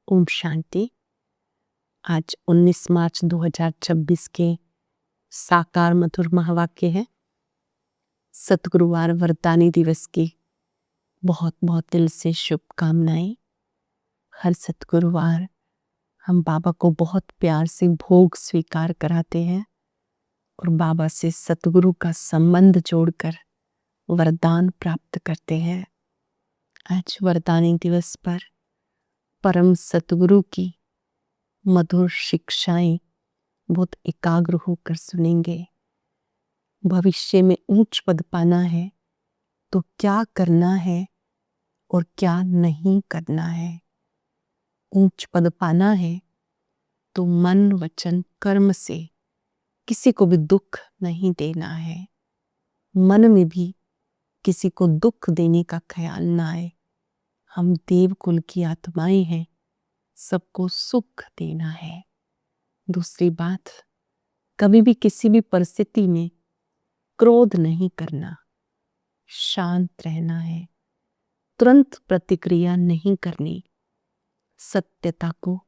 ओम शांति। आज 19 मार्च 2026 के साकार मधुर महावाक्य है। सतगुरुवार वरदानी दिवस की बहुत बहुत दिल से शुभकामनाएं। हर सतगुरुवार हम बाबा को बहुत प्यार से भोग स्वीकार कराते हैं और बाबा से सतगुरु का संबंध जोड़कर वरदान प्राप्त करते हैं। आज वरदानी दिवस पर परम सतगुरु की मधुर शिक्षाएं बहुत एकाग्र होकर सुनेंगे। भविष्य में ऊंच पद पाना है तो क्या करना है और क्या नहीं करना है। ऊंच पद पाना है तो मन वचन कर्म से किसी को भी दुख नहीं देना है। मन में भी किसी को दुख देने का ख्याल ना आए। हम देवकुल की आत्माएं हैं, सबको सुख देना है। दूसरी बात, कभी भी किसी भी परिस्थिति में क्रोध नहीं करना, शांत रहना है, तुरंत प्रतिक्रिया नहीं करनी, सत्यता को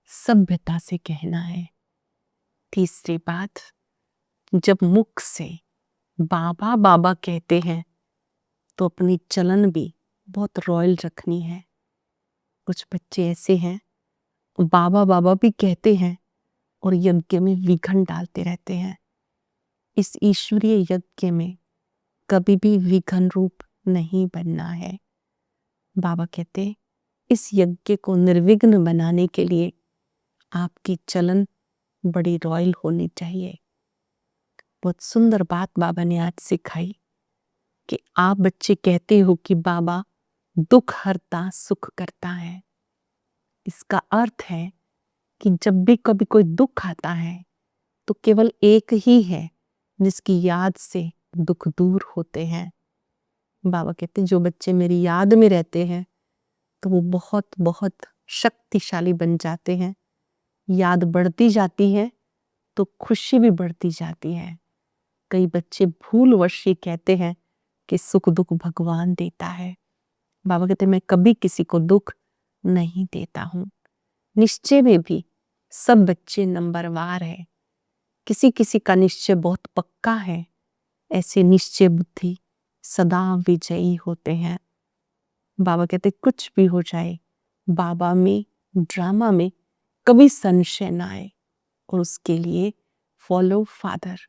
सभ्यता से कहना है। तीसरी बात, जब मुख से बाबा बाबा कहते हैं तो अपनी चलन भी बहुत रॉयल रखनी है। कुछ बच्चे ऐसे हैं, बाबा बाबा भी कहते हैं और यज्ञ में विघ्न डालते रहते हैं। इस ईश्वरीय यज्ञ में कभी भी विघ्न रूप नहीं बनना है। बाबा कहते, इस यज्ञ को निर्विघ्न बनाने के लिए आपकी चलन बड़ी रॉयल होनी चाहिए। बहुत सुंदर बात बाबा ने आज सिखाई कि आप बच्चे कहते हो कि बाबा दुख हरता सुख करता है। इसका अर्थ है कि जब भी कभी कोई दुख आता है तो केवल एक ही है जिसकी याद से दुख दूर होते हैं। बाबा कहते, जो बच्चे मेरी याद में रहते हैं तो वो बहुत बहुत शक्तिशाली बन जाते हैं। याद बढ़ती जाती है तो खुशी भी बढ़ती जाती है। कई बच्चे भूलवश ये कहते हैं कि सुख दुख भगवान देता है। बाबा कहते, मैं कभी किसी को दुख नहीं देता हूं। निश्चय में भी सब बच्चे नंबरवार है। किसी किसी का निश्चय बहुत पक्का है। ऐसे निश्चय बुद्धि सदा विजयी होते हैं। बाबा कहते, कुछ भी हो जाए, बाबा में ड्रामा में कभी संशय ना आए और उसके लिए फॉलो फादर,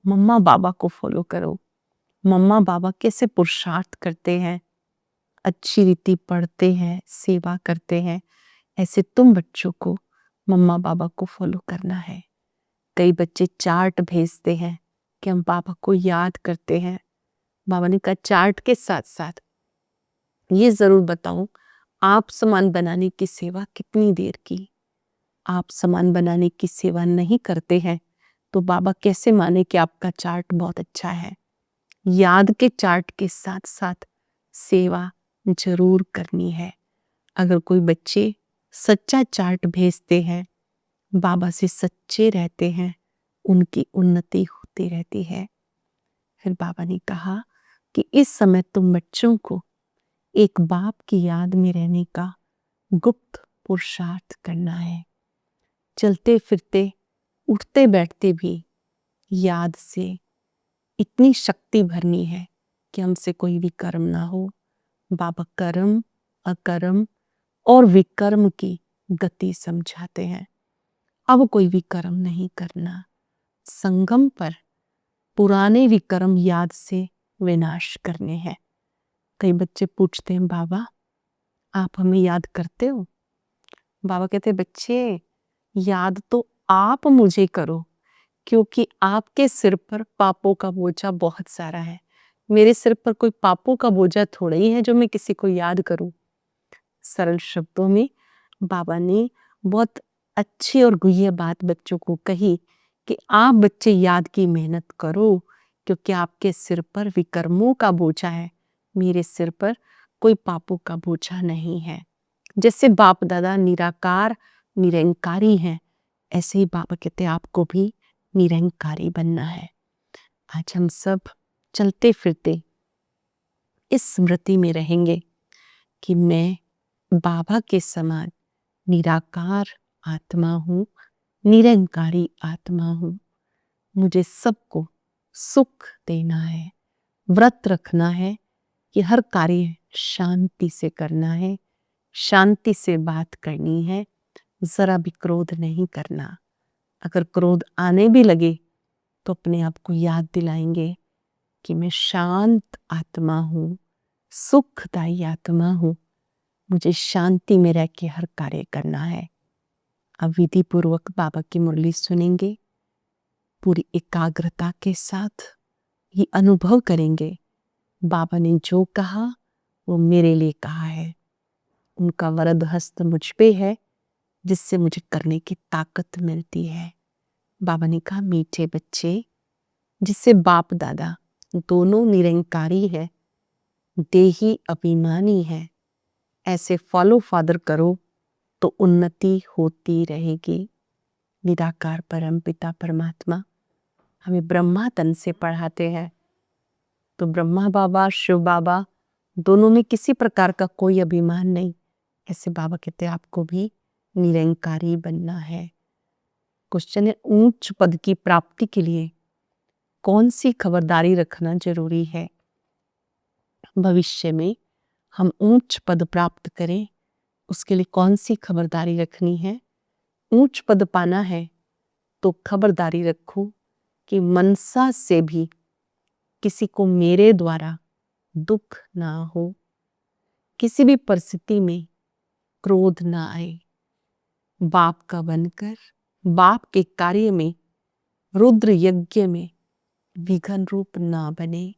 मम्मा बाबा को फॉलो करो। मम्मा बाबा कैसे पुरुषार्थ करते हैं, अच्छी रीति पढ़ते हैं, सेवा करते हैं, ऐसे तुम बच्चों को मम्मा बाबा को फॉलो करना है। कई बच्चे चार्ट भेजते हैं कि हम बाबा को याद करते हैं। बाबा ने कहा, चार्ट के साथ साथ ये जरूर बताओ, आप सामान बनाने की सेवा कितनी देर की। आप सामान बनाने की सेवा नहीं करते हैं तो बाबा कैसे माने कि आपका चार्ट बहुत अच्छा है। याद के चार्ट के साथ साथ सेवा जरूर करनी है। अगर कोई बच्चे सच्चा चार्ट भेजते हैं, बाबा से सच्चे रहते हैं, उनकी उन्नति होती रहती है। फिर बाबा ने कहा कि इस समय तुम बच्चों को एक बाप की याद में रहने का गुप्त पुरुषार्थ करना है। चलते फिरते उठते बैठते भी याद से इतनी शक्ति भरनी है कि हमसे कोई विकर्म ना हो। बाबा कर्म, अकर्म और विकर्म की गति समझाते हैं। अब कोई विकर्म नहीं करना। संगम पर पुराने विकर्म याद से विनाश करने हैं। कई बच्चे पूछते हैं, बाबा आप हमें याद करते हो? बाबा कहते, बच्चे याद तो आप मुझे करो, क्योंकि आपके सिर पर पापों का बोझा बहुत सारा है। मेरे सिर पर कोई पापों का बोझा थोड़ा ही है जो मैं किसी को याद करूं। सरल शब्दों में बाबा ने बहुत अच्छी और गुह्य बात बच्चों को कही कि आप बच्चे याद की मेहनत करो, क्योंकि आपके सिर पर विकर्मों का बोझा है, मेरे सिर पर कोई पापों का बोझा नहीं है। जैसे बाप दादा निराकार निरंकारी हैं, ऐसे ही बाबा कहते आपको भी निरंकारी बनना है। आज हम सब चलते फिरते इस स्मृति में रहेंगे कि मैं बाबा के समान निराकार आत्मा हूँ, निरंकारी आत्मा हूँ। मुझे सबको सुख देना है, व्रत रखना है कि हर कार्य शांति से करना है, शांति से बात करनी है, जरा भी क्रोध नहीं करना। अगर क्रोध आने भी लगे तो अपने आप को याद दिलाएंगे कि मैं शांत आत्मा हूँ, सुखदायी आत्मा हूँ, मुझे शांति में रह के हर कार्य करना है। अब विधि पूर्वक बाबा की मुरली सुनेंगे, पूरी एकाग्रता के साथ ये अनुभव करेंगे बाबा ने जो कहा वो मेरे लिए कहा है। उनका वरद हस्त मुझ पे है जिससे मुझे करने की ताकत मिलती है। बाबा ने कहा, मीठे बच्चे, जिससे बाप दादा दोनों निरंकारी है, देही अभिमानी है, ऐसे फॉलो फादर करो तो उन्नति होती रहेगी। निराकार परम पिता परमात्मा हमें ब्रह्मा तन से पढ़ाते हैं, तो ब्रह्मा बाबा शिव बाबा दोनों में किसी प्रकार का कोई अभिमान नहीं। ऐसे बाबा कहते हैं आपको भी निरंकारी बनना है। क्वेश्चन है, ऊंच पद की प्राप्ति के लिए कौन सी खबरदारी रखना जरूरी है? भविष्य में हम ऊंच पद प्राप्त करें उसके लिए कौन सी खबरदारी रखनी है? ऊंच पद पाना है तो खबरदारी रखो कि मनसा से भी किसी को मेरे द्वारा दुख ना हो, किसी भी परिस्थिति में क्रोध ना आए, बाप का बनकर बाप के कार्य में, रुद्र यज्ञ में विघन रूप ना बने।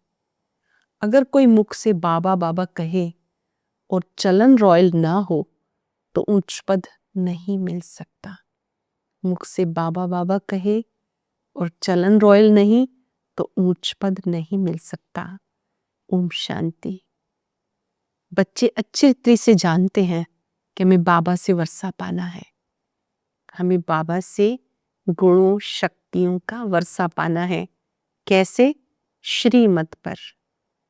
अगर कोई मुख से बाबा बाबा कहे और चलन रॉयल ना हो तो ऊंच पद नहीं मिल सकता। मुख से बाबा बाबा कहे और चलन रॉयल नहीं तो ऊंच पद नहीं मिल सकता। ओम शांति। बच्चे अच्छे तरीके से जानते हैं कि हमें बाबा से वर्षा पाना है, हमें बाबा से गुणों शक्तियों का वर्षा पाना है। कैसे? श्रीमत पर।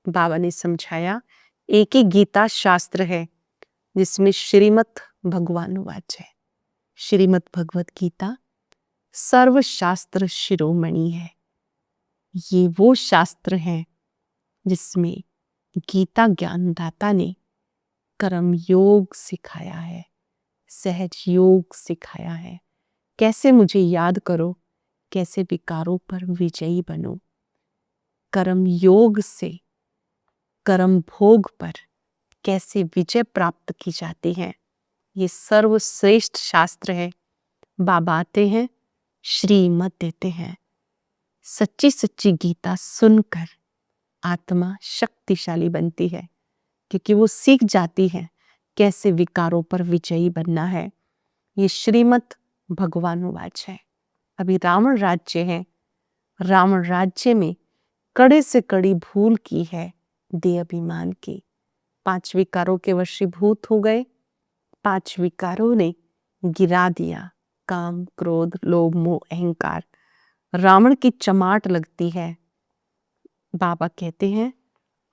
बाबा ने समझाया, एक ही गीता शास्त्र है जिसमें श्रीमत भगवानुवाच है। श्रीमत भगवत गीता सर्वशास्त्र शिरोमणि है। ये वो शास्त्र है जिसमें गीता ज्ञानदाता ने कर्म योग सिखाया है, सहज योग सिखाया है। कैसे मुझे याद करो, कैसे विकारों पर विजयी बनो। कर्म योग से कर्म भोग पर कैसे विजय प्राप्त की जाती है, ये सर्वश्रेष्ठ शास्त्र है। बाबा आते हैं, श्रीमत देते हैं। सच्ची सच्ची गीता सुनकर आत्मा शक्तिशाली बनती है, क्योंकि वो सीख जाती है कैसे विकारों पर विजयी बनना है। ये श्रीमत भगवानुवाच है। अभी रावण राज्य है, रावण राज्य में कड़े से कड़ी भूल की है, देह अभिमान की। 5 विकारों के वशीभूत हो गए। 5 विकारों ने गिरा दिया, काम क्रोध लोभ मोह अहंकार। रावण की चमाट लगती है। बाबा कहते हैं,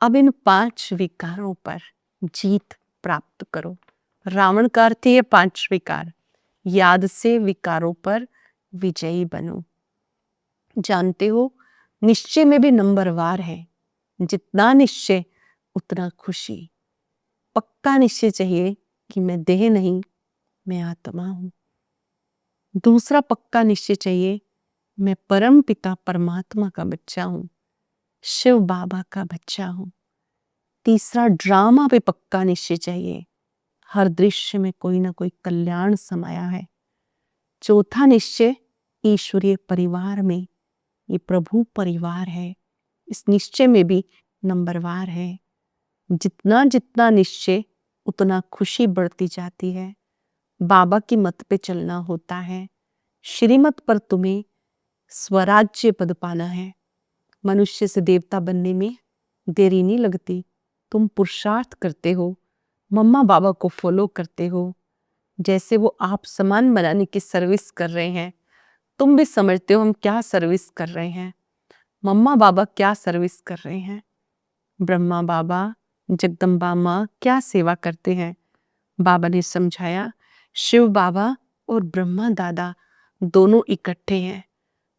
अब इन 5 विकारों पर जीत प्राप्त करो। रावण का अर्थ है 5 विकार। याद से विकारों पर विजयी बनो। जानते हो, निश्चय में भी नंबरवार है। जितना निश्चय उतना खुशी। पक्का निश्चय चाहिए कि मैं देह नहीं, मैं आत्मा हूं। दूसरा पक्का निश्चय चाहिए, मैं परम पिता परमात्मा का बच्चा हूं, शिव बाबा का बच्चा हूं। तीसरा ड्रामा पे पक्का निश्चय चाहिए, हर दृश्य में कोई ना कोई कल्याण समाया है। चौथा निश्चय, ईश्वरीय परिवार में ये प्रभु परिवार है, इस निश्चय में भी नंबरवार है। जितना जितना निश्चय उतना खुशी बढ़ती जाती है। बाबा की मत पे चलना होता है। श्रीमत पर तुम्हें स्वराज्य पद पाना है। मनुष्य से देवता बनने में देरी नहीं लगती। तुम पुरुषार्थ करते हो, मम्मा बाबा को फॉलो करते हो, जैसे वो आप सामान बनाने की सर्विस कर रहे हैं, तुम भी समझते हो हम क्या सर्विस कर रहे हैं, मम्मा बाबा क्या सर्विस कर रहे हैं, ब्रह्मा बाबा जगदम्बा माँ क्या सेवा करते हैं। बाबा ने समझाया शिव बाबा और ब्रह्मा दादा दोनों इकट्ठे हैं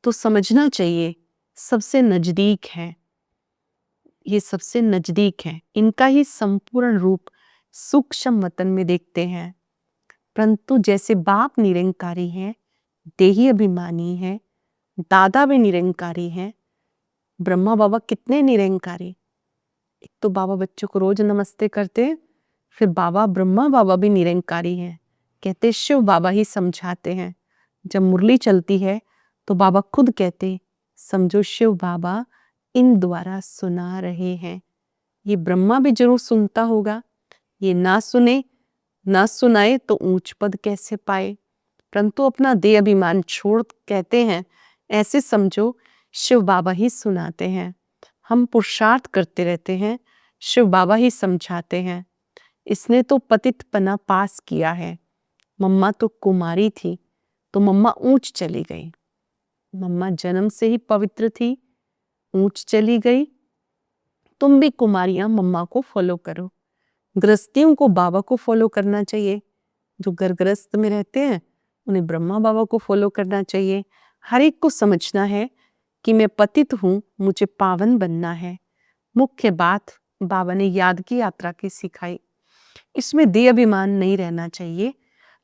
तो समझना चाहिए सबसे नजदीक है, ये सबसे नजदीक है। इनका ही संपूर्ण रूप सूक्ष्म वतन में देखते हैं। परंतु जैसे बाप निरंकारी हैं, देही अभिमानी है, दादा भी निरंकारी हैं, ब्रह्मा बाबा कितने निरंकारी। एक तो बाबा बच्चों को रोज नमस्ते करते हैं, फिर बाबा ब्रह्मा बाबा भी निरंकारी हैं। कहते शिव बाबा ही समझाते हैं। जब मुरली चलती है तो बाबा खुद कहते समझो शिव बाबा इन द्वारा सुना रहे हैं। ये ब्रह्मा भी जरूर सुनता होगा, ये ना सुने ना सुनाए तो ऊंच पद कैसे पाए। परंतु अपना देह अभिमान छोड़ कहते हैं ऐसे समझो शिव बाबा ही सुनाते हैं। हम पुरुषार्थ करते रहते हैं, शिव बाबा ही समझाते हैं। इसने तो पतितपना पास किया है। मम्मा तो कुमारी थी तो मम्मा ऊंच चली गई। मम्मा जन्म से ही पवित्र थी, ऊंच चली गई। तुम भी कुमारियां मम्मा को फॉलो करो। गृहस्थियों को बाबा को फॉलो करना चाहिए। जो गृहस्थ में रहते हैं उन्हें ब्रह्मा बाबा को फॉलो करना चाहिए। हर एक को समझना है कि मैं पतित हूं, मुझे पावन बनना है। मुख्य बात बाबा ने याद की यात्रा की सिखाई। इसमें देह अभिमान नहीं रहना चाहिए।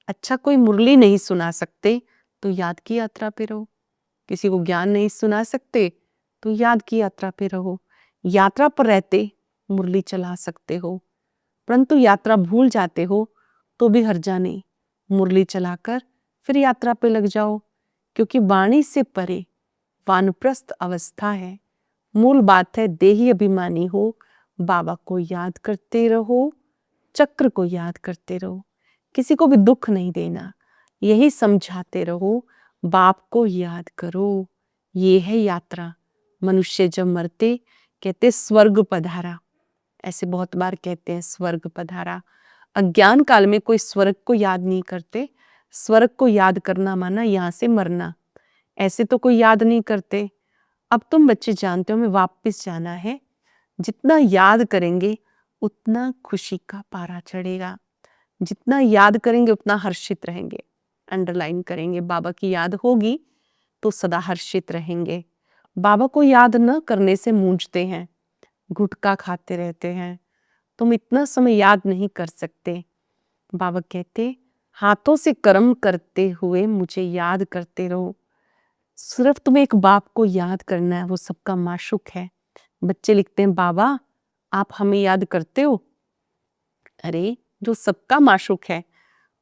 अच्छा कोई मुरली नहीं सुना सकते तो याद की यात्रा पे रहो। किसी को ज्ञान नहीं सुना सकते तो याद की यात्रा पे रहो। यात्रा पर रहते मुरली चला सकते हो, परंतु यात्रा भूल जाते हो तो भी हर्जा नहीं, मुरली चलाकर फिर यात्रा पे लग जाओ। क्योंकि वाणी से परे वानप्रस्थ अवस्था है। मूल बात है देही अभिमानी हो, बाबा को याद करते रहो, चक्र को याद करते रहो, किसी को भी दुख नहीं देना, यही समझाते रहो। बाप को याद करो, ये है यात्रा। मनुष्य जब मरते कहते स्वर्ग पधारा, ऐसे बहुत बार कहते हैं स्वर्ग पधारा। अज्ञान काल में कोई स्वर्ग को याद नहीं करते। स्वर्ग को याद करना माना यहाँ से मरना, ऐसे तो कोई याद नहीं करते। अब तुम बच्चे जानते हो हमें वापस जाना है। जितना याद करेंगे उतना खुशी का पारा चढ़ेगा, जितना याद करेंगे उतना हर्षित रहेंगे। अंडरलाइन करेंगे, बाबा की याद होगी तो सदा हर्षित रहेंगे। बाबा को याद न करने से मूंझते हैं, गुटखा खाते रहते हैं, तुम इतना समय याद नहीं कर सकते। बाबा कहते हाथों से कर्म करते हुए मुझे याद करते रहो। सिर्फ तुम्हें एक बाप को याद करना है, वो सबका माशूक है। बच्चे लिखते हैं बाबा आप हमें याद करते हो। अरे जो सबका माशूक है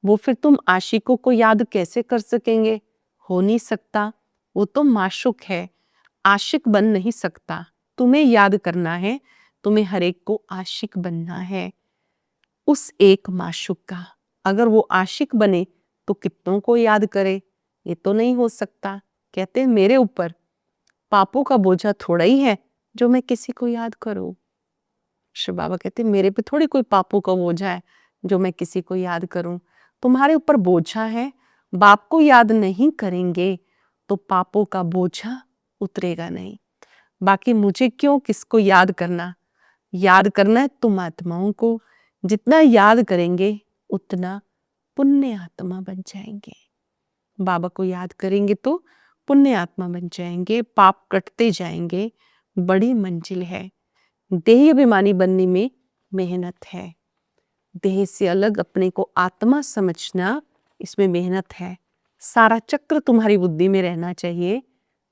वो फिर तुम आशिकों को याद कैसे कर सकेंगे? हो नहीं सकता, वो तो माशूक है, आशिक बन नहीं सकता। तुम्हें याद करना है, तुम्हें हर एक को आशिक बनना है उस एक माशूक का। अगर वो आशिक बने तो कितनों को याद करे? ये तो नहीं हो सकता। कहते मेरे ऊपर पापों का बोझा थोड़ा ही है जो मैं किसी को याद करूं। शिव बाबा कहते मेरे पे थोड़ी कोई पापों का बोझा है जो मैं किसी को याद करूं। तुम्हारे ऊपर बोझा है, बाप को याद नहीं करेंगे तो पापों का बोझा उतरेगा नहीं। बाकी मुझे क्यों किसको याद करना? याद करना है तुम आत्माओं को। जितना याद करेंगे उतना पुण्य आत्मा बन जाएंगे। बाबा को याद करेंगे तो पुण्य आत्मा बन जाएंगे, पाप कटते जाएंगे। बड़ी मंजिल है। देह अभिमानी बनने में मेहनत है। देह से अलग अपने को आत्मा समझना, इसमें मेहनत है। सारा चक्र तुम्हारी बुद्धि में रहना चाहिए।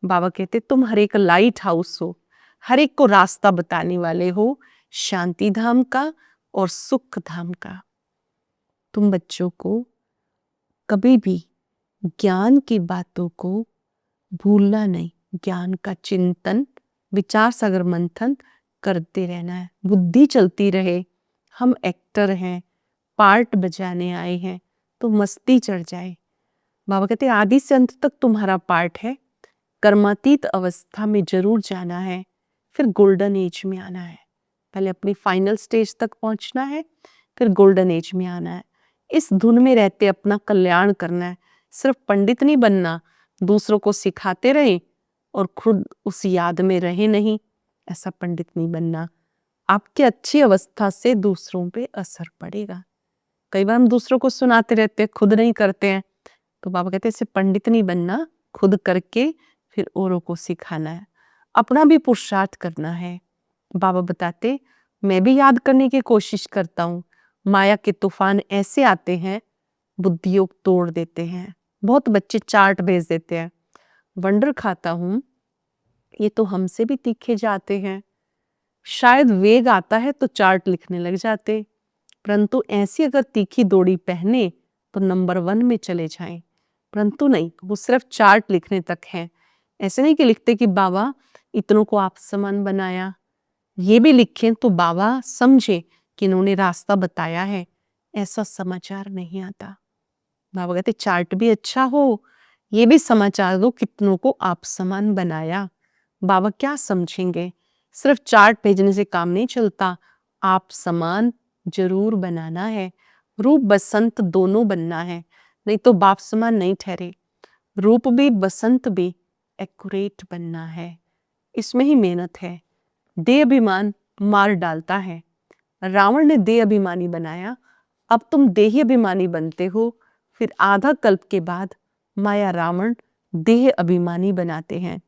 बाबा कहते तुम हर एक लाइट हाउस हो, हर एक को रास्ता बताने वाले हो, शांति धाम का और सुख धाम का। तुम बच्चों को कभी भी ज्ञान की बातों को भूलना नहीं। ज्ञान का चिंतन, विचार सागर मंथन करते रहना है। बुद्धि चलती रहे। हम एक्टर हैं, पार्ट बजाने आए हैं तो मस्ती चढ़ जाए। बाबा कहते आदि से अंत तक तुम्हारा पार्ट है। कर्मातीत अवस्था में जरूर जाना है, फिर गोल्डन एज में आना है। पहले अपनी फाइनल स्टेज तक पहुंचना है, फिर गोल्डन एज में आना है। इस धुन में रहते अपना कल्याण करना है। सिर्फ पंडित नहीं बनना, दूसरों को सिखाते रहे और खुद उस याद में रहे नहीं, ऐसा पंडित नहीं बनना। आपकी अच्छी अवस्था से दूसरों पे असर पड़ेगा। कई बार हम दूसरों को सुनाते रहते हैं, खुद नहीं करते हैं। तो बाबा कहते हैं इससे पंडित नहीं बनना, खुद करके फिर औरों को सिखाना है, अपना भी पुरुषार्थ करना है। बाबा बताते मैं भी याद करने की कोशिश करता हूँ, माया के तूफान ऐसे आते हैं, बुद्धियों तोड़ देते हैं। बहुत बच्चे चार्ट भेज देते हैं, वंडर खाता हूँ ये तो हमसे भी तीखे जाते हैं। शायद वेग आता है तो चार्ट लिखने लग जाते, परंतु ऐसी अगर तीखी दौड़ी पहने तो नंबर 1 में चले जाएं। परंतु नहीं, वो सिर्फ चार्ट लिखने तक है। ऐसे नहीं कि लिखते कि बाबा इतनों को आप समान बनाया, ये भी लिखें तो बाबा समझे कि इन्होंने रास्ता बताया है, ऐसा समाचार नहीं आता। बाबा कहते चार्ट भी अच्छा हो, ये भी समाचार दो कितनों को आप समान बनाया। बाबा क्या समझेंगे, सिर्फ चार्ट भेजने से काम नहीं चलता, आप समान जरूर बनाना है। रूप बसंत दोनों बनना है, नहीं तो बाप समान नहीं ठहरे। रूप भी बसंत भी एक्यूरेट बनना है, इसमें ही मेहनत है। देह अभिमान मार डालता है। रावण ने देह अभिमानी बनाया, अब तुम देही अभिमानी बनते हो। फिर आधा कल्प के बाद माया रावण देह अभिमानी बनाते हैं।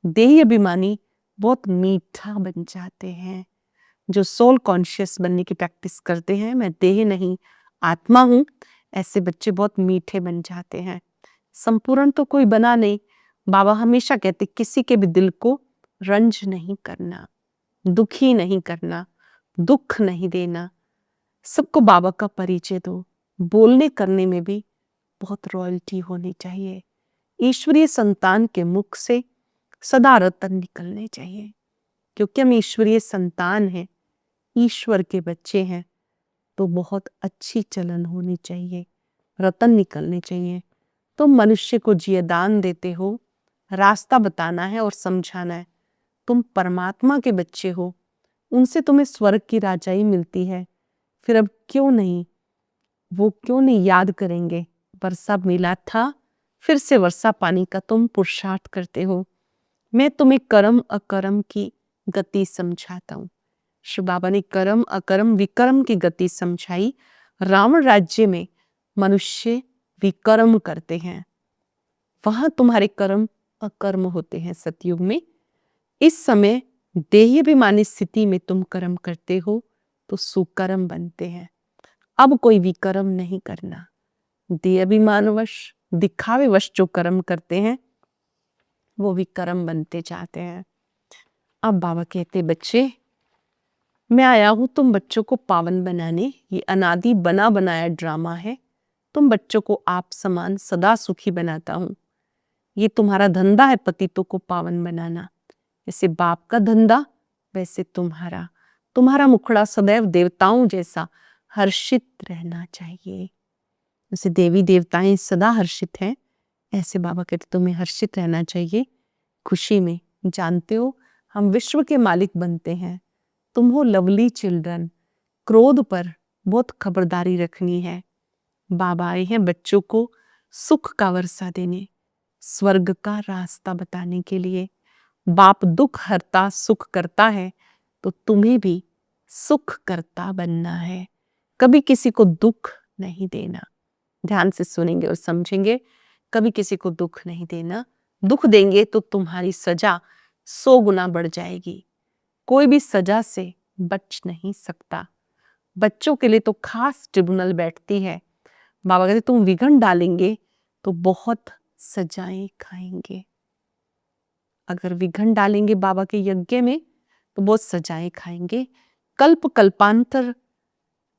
देही अभिमानी बहुत मीठा बन जाते हैं। जो सोल कॉन्शियस बनने की प्रैक्टिस करते हैं, मैं देह नहीं आत्मा हूं, ऐसे बच्चे बहुत मीठे बन जाते हैं। संपूर्ण तो कोई बना नहीं। बाबा हमेशा कहते किसी के भी दिल को रंज नहीं करना, दुखी नहीं करना, दुख नहीं देना। सबको बाबा का परिचय दो। बोलने करने में भी बहुत रॉयल्टी होनी चाहिए। ईश्वरीय संतान के मुख से सदा रतन निकलने चाहिए, क्योंकि हम ईश्वरीय संतान हैं, ईश्वर के बच्चे हैं, तो बहुत अच्छी चलन होनी चाहिए, रतन निकलने चाहिए। तुम मनुष्य को जियदान देते हो, रास्ता बताना है और समझाना है। तुम परमात्मा के बच्चे हो, उनसे तुम्हें स्वर्ग की राजाई मिलती है। फिर अब क्यों नहीं याद करेंगे, वर्षा मिला था, फिर से वर्षा पानी का तुम पुरुषार्थ करते हो। मैं तुम्हें कर्म अकर्म की गति समझाता हूँ। शिव बाबा ने कर्म अकर्म विकर्म की गति समझाई। रावण राज्य में मनुष्य विकर्म करते हैं, वहां तुम्हारे कर्म अकर्म होते हैं सतयुग में। इस समय देह अभिमानी स्थिति में तुम कर्म करते हो तो सुकर्म बनते हैं। अब कोई विकर्म नहीं करना। देह अभिमानवश दिखावेवश जो कर्म करते हैं वो विकर्म बनते जाते हैं। अब बाबा कहते बच्चे मैं आया हूं तुम बच्चों को पावन बनाने। ये अनादि बना बनाया ड्रामा है। तुम बच्चों को आप समान सदा सुखी बनाता हूं। ये तुम्हारा धंधा है पतितों को पावन बनाना। जैसे बाप का धंधा वैसे तुम्हारा मुखड़ा सदैव देवताओं जैसा हर्षित रहना चाहिए। जैसे देवी देवताएं सदा हर्षित हैं, ऐसे बाबा कहते तुम्हें हर्षित रहना चाहिए, खुशी में। जानते हो हम विश्व के मालिक बनते हैं, तुम हो लवली चिल्ड्रन। क्रोध पर बहुत खबरदारी रखनी है। बाबा आए हैं बच्चों को सुख का वर्षा देने, स्वर्ग का रास्ता बताने के लिए। बाप दुख हरता सुख करता है, तो तुम्हें भी सुख करता बनना है। कभी किसी को दुख नहीं देना। ध्यान से सुनेंगे और समझेंगे। कभी किसी को दुख नहीं देना। दुख देंगे तो तुम्हारी सजा 100 गुना बढ़ जाएगी। कोई भी सजा से बच नहीं सकता। बच्चों के लिए तो खास ट्रिब्यूनल बैठती है। बाबा कहते तुम विघन डालेंगे तो बहुत सजाएं खाएंगे। अगर विघन डालेंगे बाबा के यज्ञ में तो बहुत सजाएं खाएंगे। कल्प कल्पांतर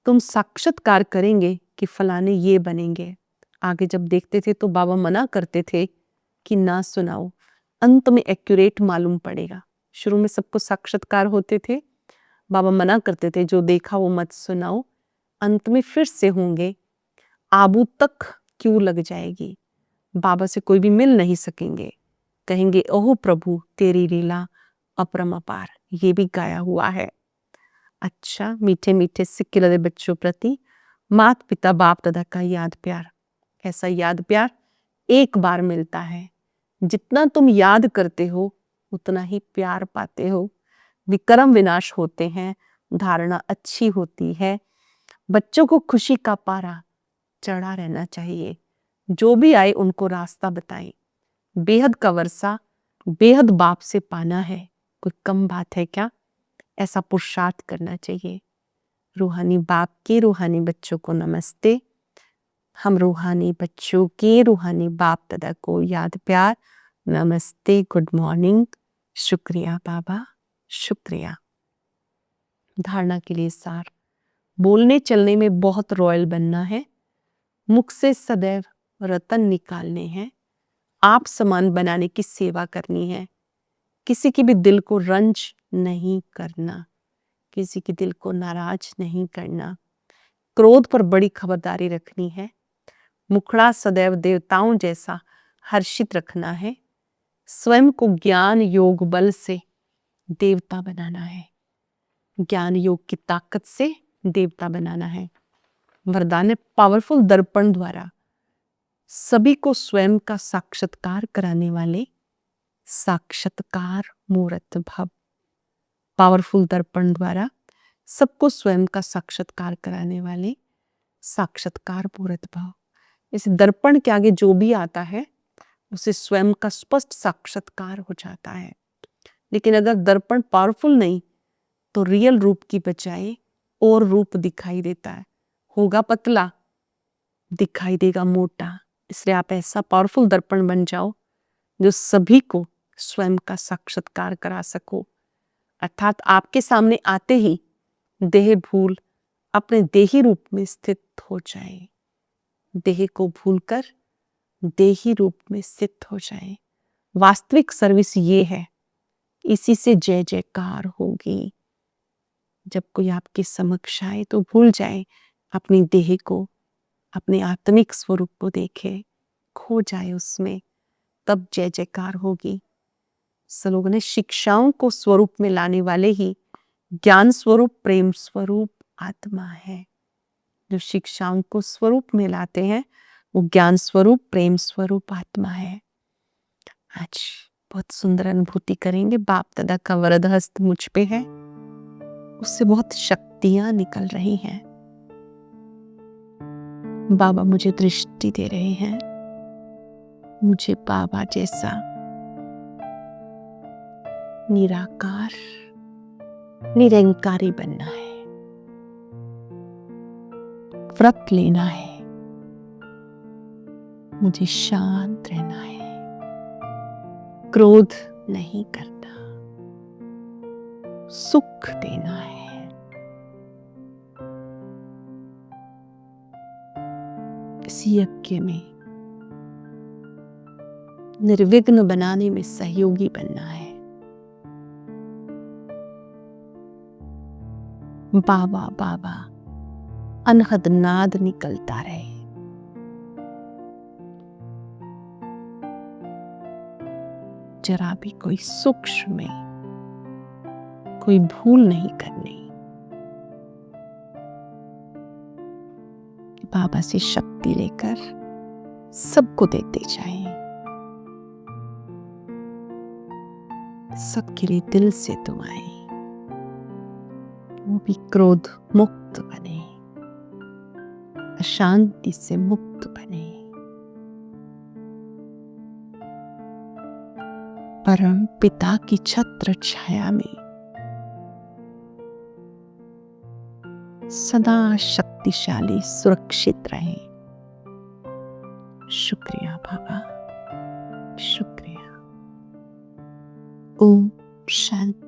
तुम साक्षात्कार करेंगे कि फलाने ये बनेंगे। आगे जब देखते थे तो बाबा मना करते थे कि ना सुनाओ, अंत में एक्यूरेट मालूम पड़ेगा। शुरू में सबको साक्षात्कार होते थे, बाबा मना करते थे जो देखा वो मत सुनाओ, अंत में फिर से होंगे। आबू तक क्यों लग जाएगी, बाबा से कोई भी मिल नहीं सकेंगे। कहेंगे ओह प्रभु तेरी लीला अपरम अपार। ये भी गाया हुआ है। अच्छा मीठे मीठे सिक्के लदे बच्चों प्रति माता पिता बाप दादा का याद प्यार। ऐसा याद प्यार एक बार मिलता है। जितना तुम याद करते हो उतना ही प्यार पाते हो। विक्रम विनाश होते हैं, धारणा अच्छी होती है, बच्चों को खुशी का पारा चढ़ा रहना चाहिए। जो भी आए उनको रास्ता बताएं। बेहद का वर्षा बेहद बाप से पाना है, कोई कम बात है क्या? ऐसा पुरुषार्थ करना चाहिए। रूहानी बाप के रूहानी बच्चों को नमस्ते। हम रूहानी बच्चों के रूहानी बाप दादा को याद प्यार नमस्ते, गुड मॉर्निंग, शुक्रिया बाबा, शुक्रिया। धारणा के लिए सार, बोलने चलने में बहुत रॉयल बनना है, मुख से सदैव रतन निकालने हैं, आप समान बनाने की सेवा करनी है, किसी की भी दिल को रंज नहीं करना, किसी के दिल को नाराज नहीं करना, क्रोध पर बड़ी खबरदारी रखनी है, मुखड़ा सदैव देवताओं जैसा हर्षित रखना है, स्वयं को ज्ञान योग बल से देवता बनाना है, ज्ञान योग की ताकत से देवता बनाना है। वरदान पावरफुल दर्पण द्वारा सभी को स्वयं का साक्षात्कार कराने वाले साक्षात्कार मूर्त भव। पावरफुल दर्पण द्वारा सबको स्वयं का साक्षात्कार कराने वाले साक्षात्कार मूर्त भव। इस दर्पण के आगे जो भी आता है उसे स्वयं का स्पष्ट साक्षात्कार हो जाता है। लेकिन अगर दर्पण पावरफुल नहीं तो रियल रूप की बजाय और रूप दिखाई देता है, होगा पतला दिखाई देगा मोटा। इसलिए आप ऐसा पावरफुल दर्पण बन जाओ जो सभी को स्वयं का साक्षात्कार करा सको, अर्थात आपके सामने आते ही देह भूल अपने देही रूप में स्थित हो जाए, देह को भूलकर देही रूप में स्थित हो जाए। वास्तविक सर्विस ये है, इसी से जय जयकार होगी। जब कोई आपके समक्ष आए तो भूल जाए अपनी देह को, अपने आत्मिक स्वरूप को देखे, खो जाए उसमें, तब जय जयकार होगी। सलोगन है, शिक्षाओं को स्वरूप में लाने वाले ही ज्ञान स्वरूप प्रेम स्वरूप आत्मा है। जो शिक्षाओं को स्वरूप में लाते हैं वो ज्ञान स्वरूप प्रेम स्वरूप आत्मा है। आज बहुत सुंदर अनुभूति करेंगे। बाप दादा का वरद हस्त मुझ पे है, उससे बहुत शक्तियां निकल रही हैं। बाबा मुझे दृष्टि दे रहे हैं, मुझे बाबा जैसा निराकार निरंकारी बनना है, व्रत लेना है, मुझे शांत रहना है, क्रोध नहीं करना, सुख देना है। इस यज्ञ में निर्विघ्न बनाने में सहयोगी बनना है। बाबा बाबा अनहद नाद निकलता रहे। जरा भी कोई सूक्ष्म में कोई भूल नहीं करनी। बाबा से शक्ति लेकर सबको देते जाएं, सबके लिए दिल से दुआएं, वो भी क्रोध मुक्त बने, अशांति से मुक्त बने, परम पिता की छत्र छाया में सदा शक्तिशाली सुरक्षित रहे। शुक्रिया बाबा, शुक्रिया। ओम शांति।